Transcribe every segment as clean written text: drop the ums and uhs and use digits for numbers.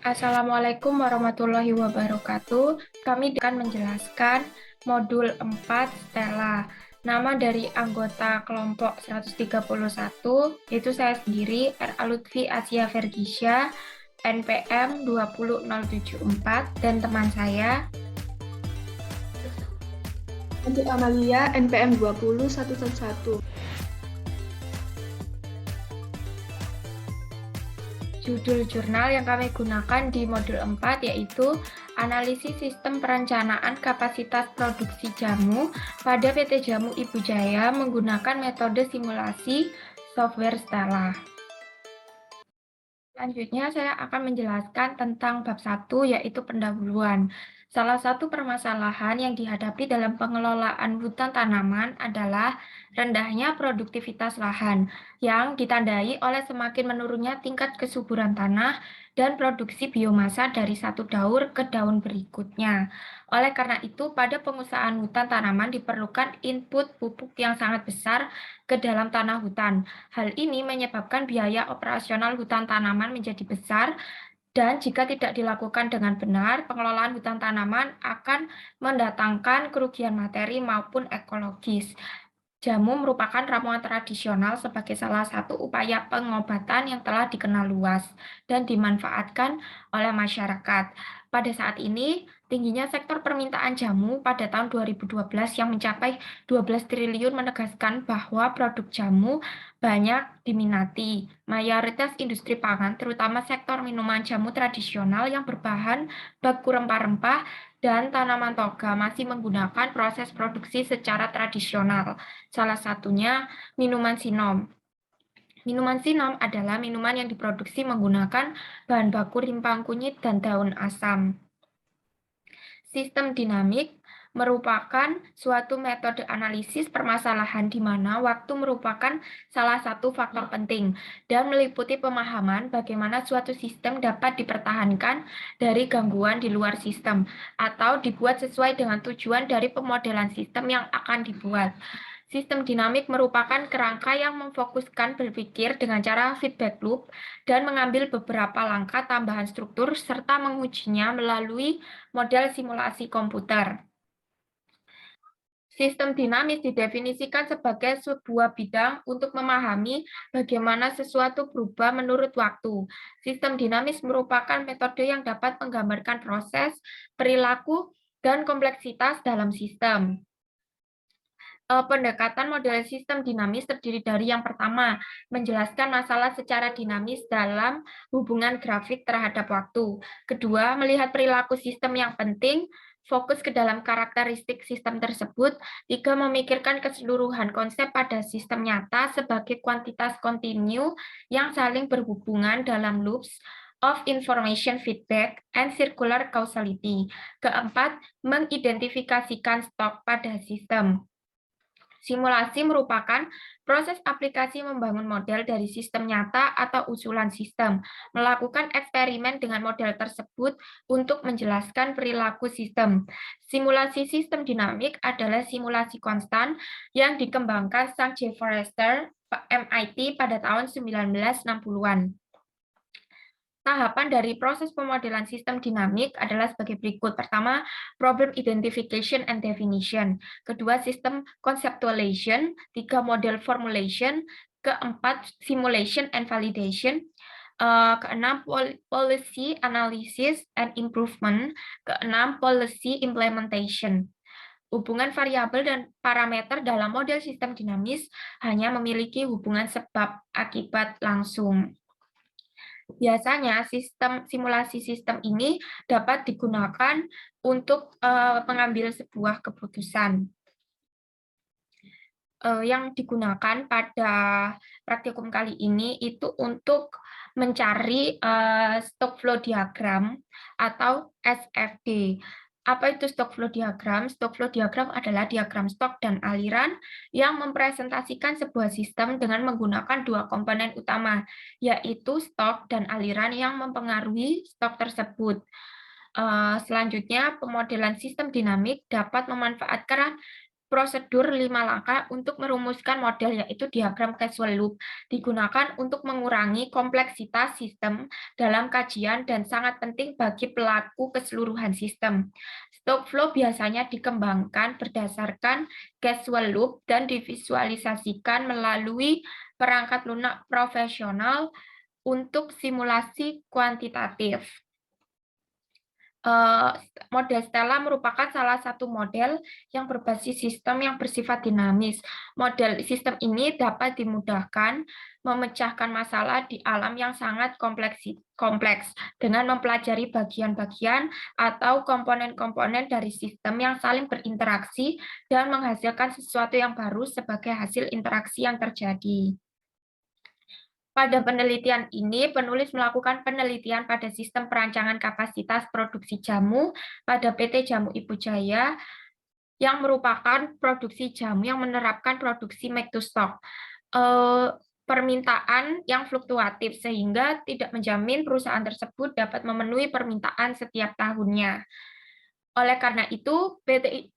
Assalamualaikum warahmatullahi wabarakatuh. Kami akan menjelaskan modul 4 Stella. Nama dari anggota kelompok 131 yaitu saya sendiri, R. Lutfi Asia Vergisha, NPM 20074, dan teman saya. Untuk Amalia, NPM 20111. Judul jurnal yang kami gunakan di modul 4 yaitu Analisis Sistem Perencanaan Kapasitas Produksi Jamu pada PT Jamu Ibu Jaya menggunakan metode simulasi software Stella. Selanjutnya saya akan menjelaskan tentang bab 1 yaitu pendahuluan. Salah satu permasalahan yang dihadapi dalam pengelolaan hutan tanaman adalah rendahnya produktivitas lahan yang ditandai oleh semakin menurunnya tingkat kesuburan tanah dan produksi biomasa dari satu daur ke daun berikutnya. Oleh karena itu, pada pengusahaan hutan tanaman diperlukan input pupuk yang sangat besar ke dalam tanah hutan. Hal ini menyebabkan biaya operasional hutan tanaman menjadi besar, dan jika tidak dilakukan dengan benar, pengelolaan hutan tanaman akan mendatangkan kerugian materi maupun ekologis. Jamu merupakan ramuan tradisional sebagai salah satu upaya pengobatan yang telah dikenal luas dan dimanfaatkan oleh masyarakat. Pada saat ini, tingginya sektor permintaan jamu pada tahun 2012 yang mencapai 12 triliun menegaskan bahwa produk jamu banyak diminati. Mayoritas industri pangan, terutama sektor minuman jamu tradisional yang berbahan baku rempah-rempah dan tanaman toga, masih menggunakan proses produksi secara tradisional. Salah satunya minuman sinom. Minuman sinom adalah minuman yang diproduksi menggunakan bahan baku rimpang kunyit dan daun asam. Sistem dinamik merupakan suatu metode analisis permasalahan di mana waktu merupakan salah satu faktor penting dan meliputi pemahaman bagaimana suatu sistem dapat dipertahankan dari gangguan di luar sistem atau dibuat sesuai dengan tujuan dari pemodelan sistem yang akan dibuat. Sistem dinamik merupakan kerangka yang memfokuskan berpikir dengan cara feedback loop dan mengambil beberapa langkah tambahan struktur serta mengujinya melalui model simulasi komputer. Sistem dinamis didefinisikan sebagai sebuah bidang untuk memahami bagaimana sesuatu berubah menurut waktu. Sistem dinamis merupakan metode yang dapat menggambarkan proses, perilaku, dan kompleksitas dalam sistem. Pendekatan model sistem dinamis terdiri dari yang pertama, menjelaskan masalah secara dinamis dalam hubungan grafik terhadap waktu. Kedua, melihat perilaku sistem yang penting, fokus ke dalam karakteristik sistem tersebut. Tiga, memikirkan keseluruhan konsep pada sistem nyata sebagai kuantitas kontinu yang saling berhubungan dalam loops of information feedback and circular causality. Keempat, mengidentifikasikan stok pada sistem. Simulasi merupakan proses aplikasi membangun model dari sistem nyata atau usulan sistem, melakukan eksperimen dengan model tersebut untuk menjelaskan perilaku sistem. Simulasi sistem dinamik adalah simulasi konstan yang dikembangkan Sang J. Forrester, MIT pada tahun 1960-an. Tahapan dari proses pemodelan sistem dinamik adalah sebagai berikut. Pertama, problem identification and definition. Kedua, system conceptualization. Tiga, model formulation. Keempat, simulation and validation. Keenam, policy analysis and improvement. Keenam, policy implementation. Hubungan variabel dan parameter dalam model sistem dinamis hanya memiliki hubungan sebab akibat langsung. Biasanya simulasi sistem ini dapat digunakan untuk mengambil sebuah keputusan. Yang digunakan pada praktikum kali ini itu untuk mencari stock flow diagram atau SFD. Apa itu stock flow diagram? Stock flow diagram adalah diagram stok dan aliran yang mempresentasikan sebuah sistem dengan menggunakan dua komponen utama, yaitu stok dan aliran yang mempengaruhi stok tersebut. Selanjutnya, pemodelan sistem dinamik dapat memanfaatkan Prosedur 5 langkah untuk merumuskan model yaitu diagram casual loop digunakan untuk mengurangi kompleksitas sistem dalam kajian dan sangat penting bagi pelaku keseluruhan sistem. Stock flow biasanya dikembangkan berdasarkan casual loop dan divisualisasikan melalui perangkat lunak profesional untuk simulasi kuantitatif. Model Stella merupakan salah satu model yang berbasis sistem yang bersifat dinamis. Model sistem ini dapat dimudahkan memecahkan masalah di alam yang sangat kompleks dengan mempelajari bagian-bagian atau komponen-komponen dari sistem yang saling berinteraksi dan menghasilkan sesuatu yang baru sebagai hasil interaksi yang terjadi. Pada penelitian ini, penulis melakukan penelitian pada sistem perancangan kapasitas produksi jamu pada PT Jamu Ibu Jaya, yang merupakan produksi jamu yang menerapkan produksi make to stock. Permintaan yang fluktuatif, sehingga tidak menjamin perusahaan tersebut dapat memenuhi permintaan setiap tahunnya. Oleh karena itu,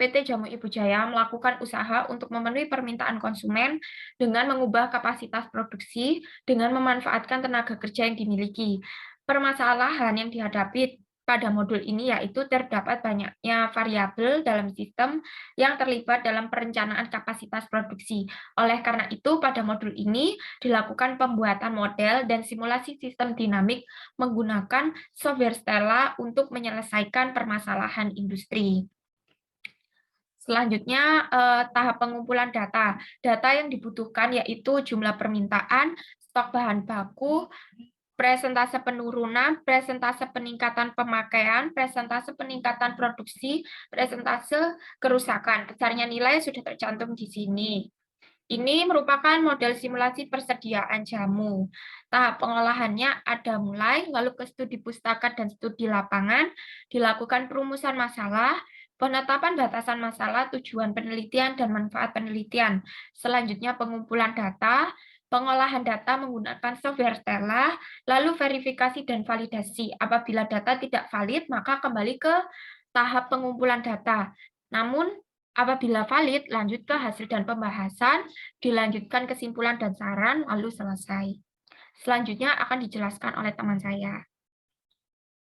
PT Jamu Ibu Jaya melakukan usaha untuk memenuhi permintaan konsumen dengan mengubah kapasitas produksi dengan memanfaatkan tenaga kerja yang dimiliki. Permasalahan yang dihadapi pada modul ini yaitu terdapat banyaknya variabel dalam sistem yang terlibat dalam perencanaan kapasitas produksi. Oleh karena itu, pada modul ini dilakukan pembuatan model dan simulasi sistem dinamik menggunakan software Stella untuk menyelesaikan permasalahan industri. Selanjutnya, tahap pengumpulan data. Data yang dibutuhkan yaitu jumlah permintaan, stok bahan baku, presentase penurunan, presentase peningkatan pemakaian, presentase peningkatan produksi, presentase kerusakan. Besarnya nilai sudah tercantum di sini. Ini merupakan model simulasi persediaan jamu. Tahap pengolahannya ada mulai, lalu ke studi pustaka dan studi lapangan, dilakukan perumusan masalah, penetapan batasan masalah, tujuan penelitian, dan manfaat penelitian. Selanjutnya pengumpulan data, pengolahan data menggunakan software Stella, lalu verifikasi dan validasi. Apabila data tidak valid, maka kembali ke tahap pengumpulan data. Namun, apabila valid, lanjut ke hasil dan pembahasan, dilanjutkan kesimpulan dan saran, lalu selesai. Selanjutnya akan dijelaskan oleh teman saya.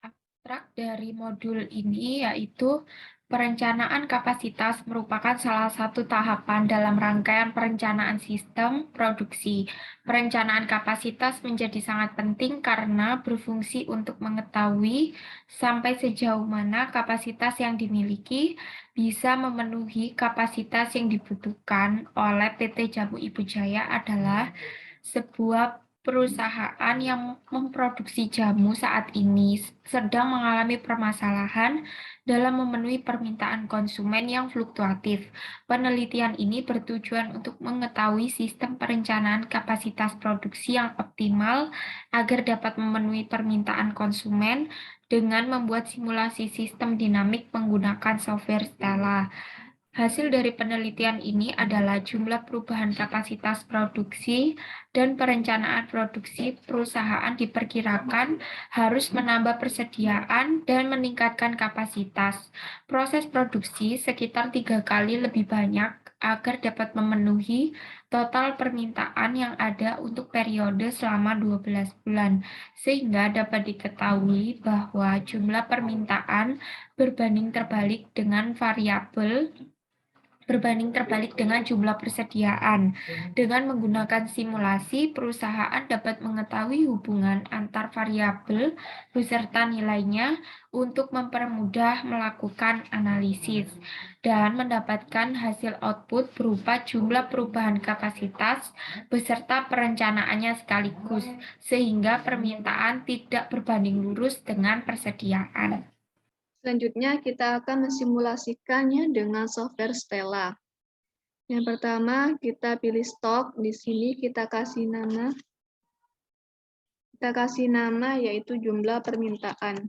Abstrak dari modul ini yaitu perencanaan kapasitas merupakan salah satu tahapan dalam rangkaian perencanaan sistem produksi. Perencanaan kapasitas menjadi sangat penting karena berfungsi untuk mengetahui sampai sejauh mana kapasitas yang dimiliki bisa memenuhi kapasitas yang dibutuhkan oleh PT Jamu Ibu Jaya adalah sebuah perusahaan yang memproduksi jamu saat ini sedang mengalami permasalahan dalam memenuhi permintaan konsumen yang fluktuatif. Penelitian ini bertujuan untuk mengetahui sistem perencanaan kapasitas produksi yang optimal agar dapat memenuhi permintaan konsumen dengan membuat simulasi sistem dinamik menggunakan software Stella. Hasil dari penelitian ini adalah jumlah perubahan kapasitas produksi dan perencanaan produksi perusahaan diperkirakan harus menambah persediaan dan meningkatkan kapasitas. Proses produksi sekitar 3 kali lebih banyak agar dapat memenuhi total permintaan yang ada untuk periode selama 12 bulan, sehingga dapat diketahui bahwa jumlah permintaan berbanding terbalik dengan jumlah persediaan. Dengan menggunakan simulasi, perusahaan dapat mengetahui hubungan antar variabel beserta nilainya untuk mempermudah melakukan analisis dan mendapatkan hasil output berupa jumlah perubahan kapasitas beserta perencanaannya sekaligus, sehingga permintaan tidak berbanding lurus dengan persediaan. Selanjutnya, kita akan mensimulasikannya dengan software Stella. Yang pertama, kita pilih stok. Di sini kita kasih nama yaitu jumlah permintaan.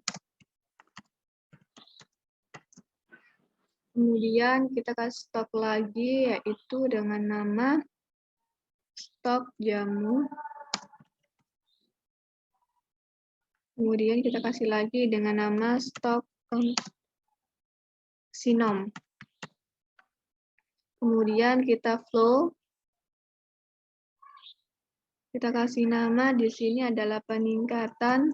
Kemudian kita kasih stok lagi yaitu dengan nama stok jamu. Kemudian kita kasih lagi dengan nama stok sinom. Kemudian kita flow. Kita kasih nama di sini adalah peningkatan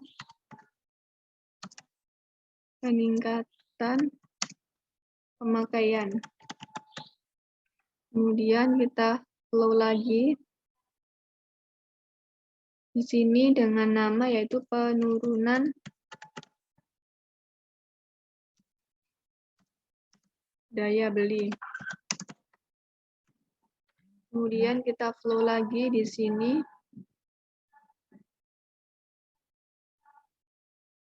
pemakaian. Kemudian kita flow lagi. Di sini dengan nama yaitu penurunan daya beli. Kemudian kita flow lagi di sini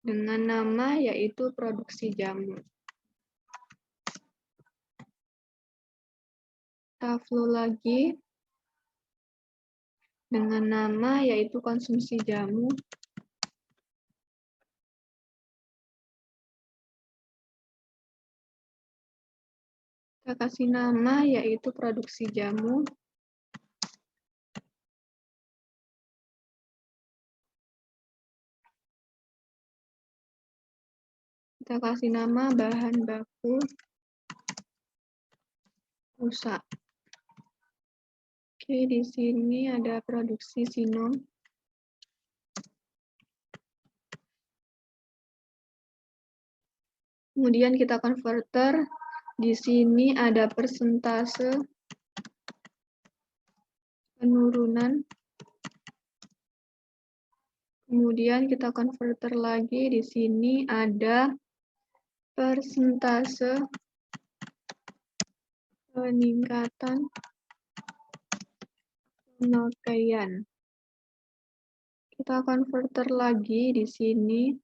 dengan nama yaitu produksi jamu. Kita flow lagi dengan nama yaitu konsumsi jamu. Kita kasih nama yaitu produksi jamu. Kita kasih nama bahan baku rusak. Oke, di sini ada produksi sinom. Kemudian kita konverter. Di sini ada persentase penurunan. Kemudian kita konverter lagi. Di sini ada persentase peningkatan pemakaian. Kita konverter lagi di sini.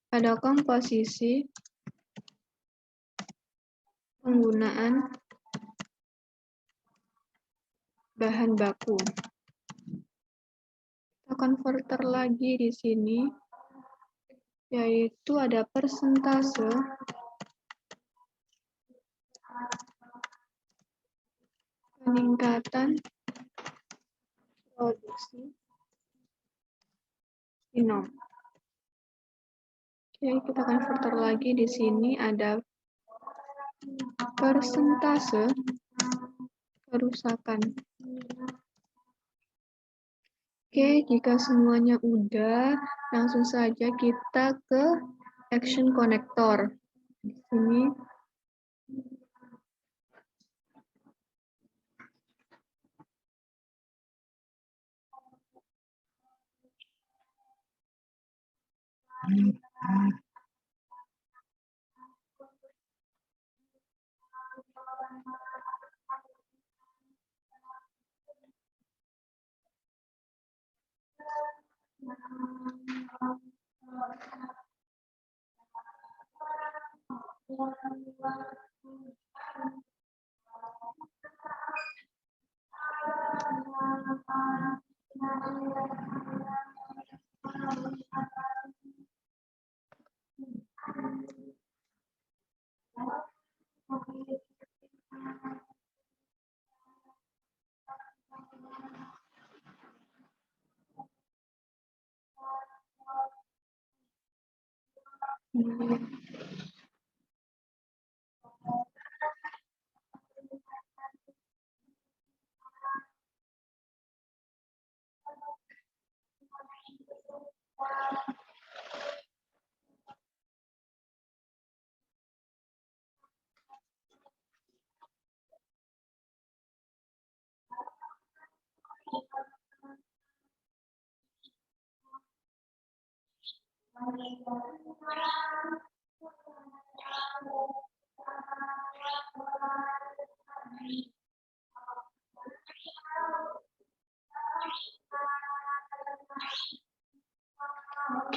Ada komposisi penggunaan bahan baku. Kita konverter lagi di sini, yaitu ada persentase peningkatan produksi sinom. Oke, kita konverter lagi di sini ada persentase kerusakan. Oke, jika semuanya udah, langsung saja kita ke action connector. Di sini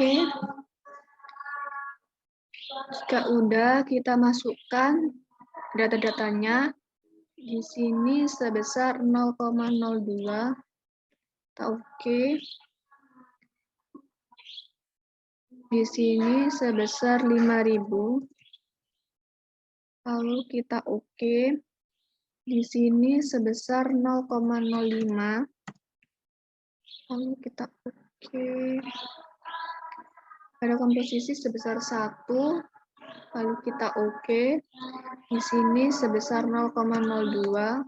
oke. Jika udah, kita masukkan data-datanya. Di sini sebesar 0,02. Kita oke. Di sini sebesar 5.000. Lalu kita oke. Di sini sebesar 0,05. Lalu kita oke. Pada komposisi sebesar 1. Lalu kita oke. Di sini sebesar 0,02.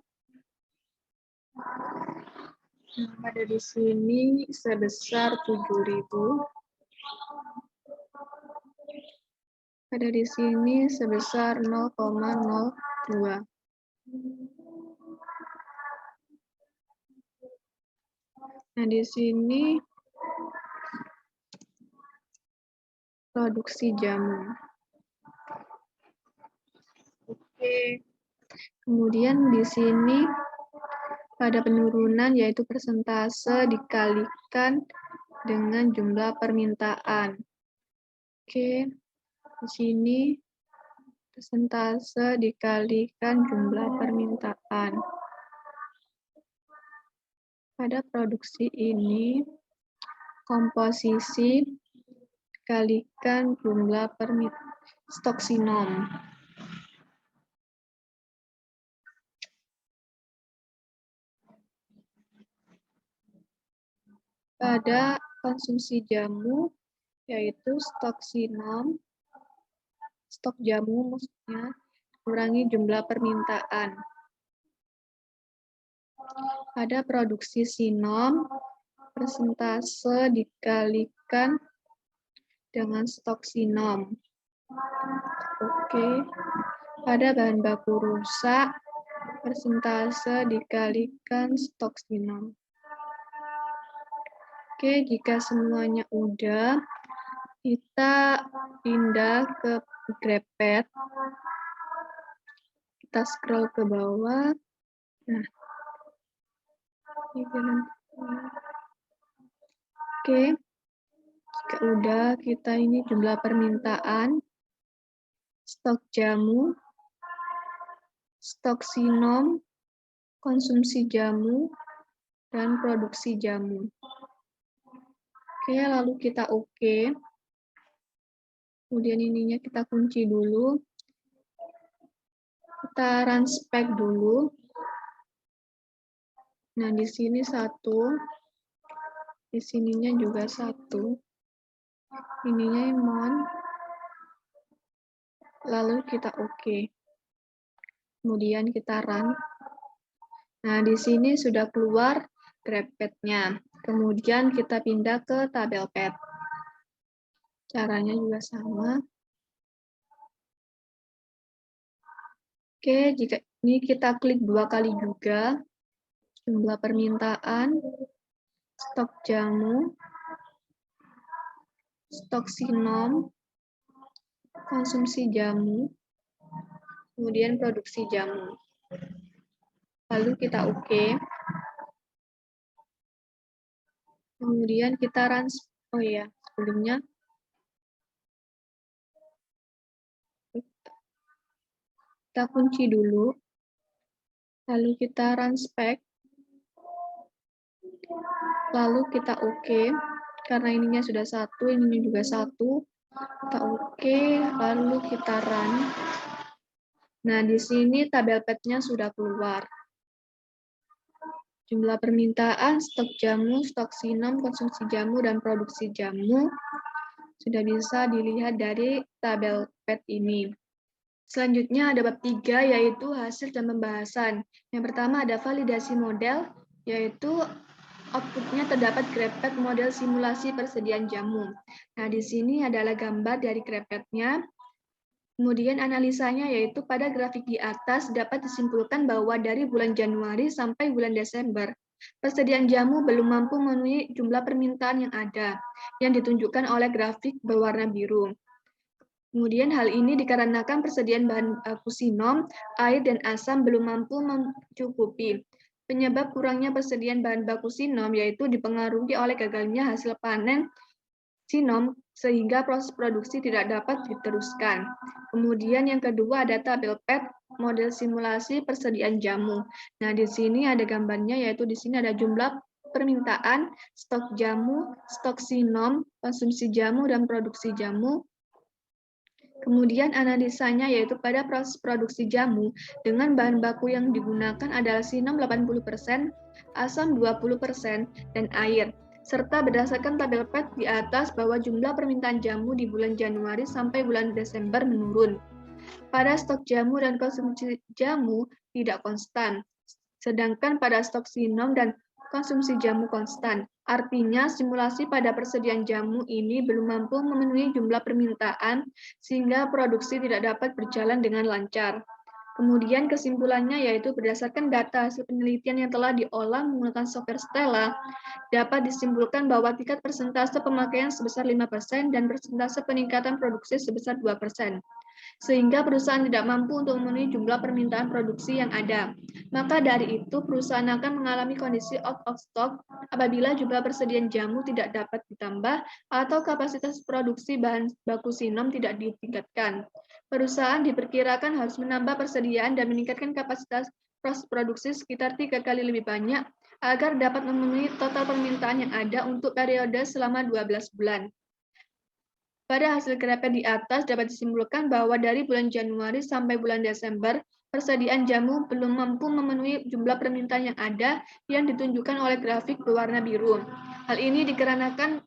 Pada di sini sebesar 7.000. Pada di sini sebesar 0,02. Nah, di sini produksi jamu. Oke. Kemudian di sini pada penurunan yaitu persentase dikalikan dengan jumlah permintaan. Oke. Di sini persentase dikalikan jumlah permintaan. Pada produksi ini, komposisi dikalikan jumlah stok sinom. Pada konsumsi jamu, yaitu stok sinom, stok jamu maksudnya, kurangi jumlah permintaan. Pada produksi sinom, persentase dikalikan dengan stok sinom. Oke. Pada bahan baku rusak, persentase dikalikan stok sinom. Oke, jika semuanya udah, kita pindah ke Grepet. Kita scroll ke bawah. Nah, oke, jika udah, kita ini jumlah permintaan, stok jamu, stok sinom, konsumsi jamu, dan produksi jamu. Oke, lalu kita oke. Kemudian ininya kita kunci dulu. Kita run spec dulu. Nah, di sini 1. Di sininya juga 1. Ininya mon. Lalu kita oke. Kemudian kita run. Nah, di sini sudah keluar Grepet-nya. Kemudian kita pindah ke tabel pet. Caranya juga sama. Oke, jika ini kita klik 2 kali juga. Jumlah permintaan, stok jamu, stok sinom, konsumsi jamu, kemudian produksi jamu. Lalu kita oke. Kemudian kita run, oh ya, sebelumnya kita kunci dulu, lalu kita run spec, lalu kita oke, karena ininya sudah 1, ininya juga 1, kita oke, lalu kita run. Nah, di sini tabel pet-nya sudah keluar. Jumlah permintaan, stok jamu, stok sinom, konsumsi jamu, dan produksi jamu sudah bisa dilihat dari tabel pet ini. Selanjutnya ada bab 3, yaitu hasil dan pembahasan. Yang pertama ada validasi model, yaitu output-nya terdapat Grepet model simulasi persediaan jamu. Nah, di sini adalah gambar dari Grepet-nya. Kemudian analisanya yaitu pada grafik di atas dapat disimpulkan bahwa dari bulan Januari sampai bulan Desember, persediaan jamu belum mampu memenuhi jumlah permintaan yang ada, yang ditunjukkan oleh grafik berwarna biru. Kemudian hal ini dikarenakan persediaan bahan baku sinom, air, dan asam belum mampu mencukupi. Penyebab kurangnya persediaan bahan baku sinom yaitu dipengaruhi oleh gagalnya hasil panen sinom sehingga proses produksi tidak dapat diteruskan. Kemudian yang kedua ada tabel PET model simulasi persediaan jamu. Nah, di sini ada gambarnya yaitu di sini ada jumlah permintaan, stok jamu, stok sinom, konsumsi jamu, dan produksi jamu. Kemudian analisanya yaitu pada proses produksi jamu dengan bahan baku yang digunakan adalah sinom 80%, asam 20%, dan air. Serta berdasarkan tabel PET di atas bahwa jumlah permintaan jamu di bulan Januari sampai bulan Desember menurun. pada stok jamu dan konsumsi jamu tidak konstan, sedangkan pada stok sinom dan konsumsi jamu konstan. Artinya, simulasi pada persediaan jamu ini belum mampu memenuhi jumlah permintaan, sehingga produksi tidak dapat berjalan dengan lancar. Kemudian kesimpulannya yaitu berdasarkan data hasil penelitian yang telah diolah menggunakan software Stella, dapat disimpulkan bahwa tingkat persentase pemakaian sebesar 5% dan persentase peningkatan produksi sebesar 2%, sehingga perusahaan tidak mampu untuk memenuhi jumlah permintaan produksi yang ada. Maka dari itu, perusahaan akan mengalami kondisi out of stock apabila jumlah persediaan jamu tidak dapat ditambah atau kapasitas produksi bahan baku sinom tidak ditingkatkan. Perusahaan diperkirakan harus menambah persediaan dan meningkatkan kapasitas proses produksi sekitar 3 kali lebih banyak agar dapat memenuhi total permintaan yang ada untuk periode selama 12 bulan. Pada hasil grafik di atas dapat disimpulkan bahwa dari bulan Januari sampai bulan Desember, persediaan jamu belum mampu memenuhi jumlah permintaan yang ada yang ditunjukkan oleh grafik berwarna biru. Hal ini dikarenakan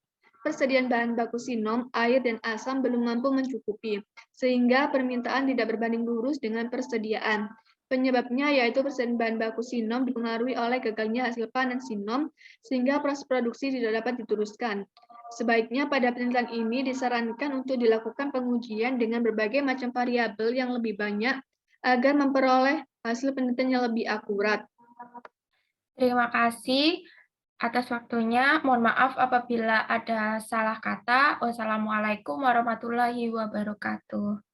persediaan bahan baku sinom, air, dan asam belum mampu mencukupi, sehingga permintaan tidak berbanding lurus dengan persediaan. Penyebabnya yaitu persediaan bahan baku sinom dipengaruhi oleh gagalnya hasil panen sinom, sehingga proses produksi tidak dapat diteruskan. Sebaiknya pada penelitian ini disarankan untuk dilakukan pengujian dengan berbagai macam variabel yang lebih banyak agar memperoleh hasil penelitian yang lebih akurat. Terima kasih atas waktunya. Mohon maaf apabila ada salah kata. Wassalamualaikum warahmatullahi wabarakatuh.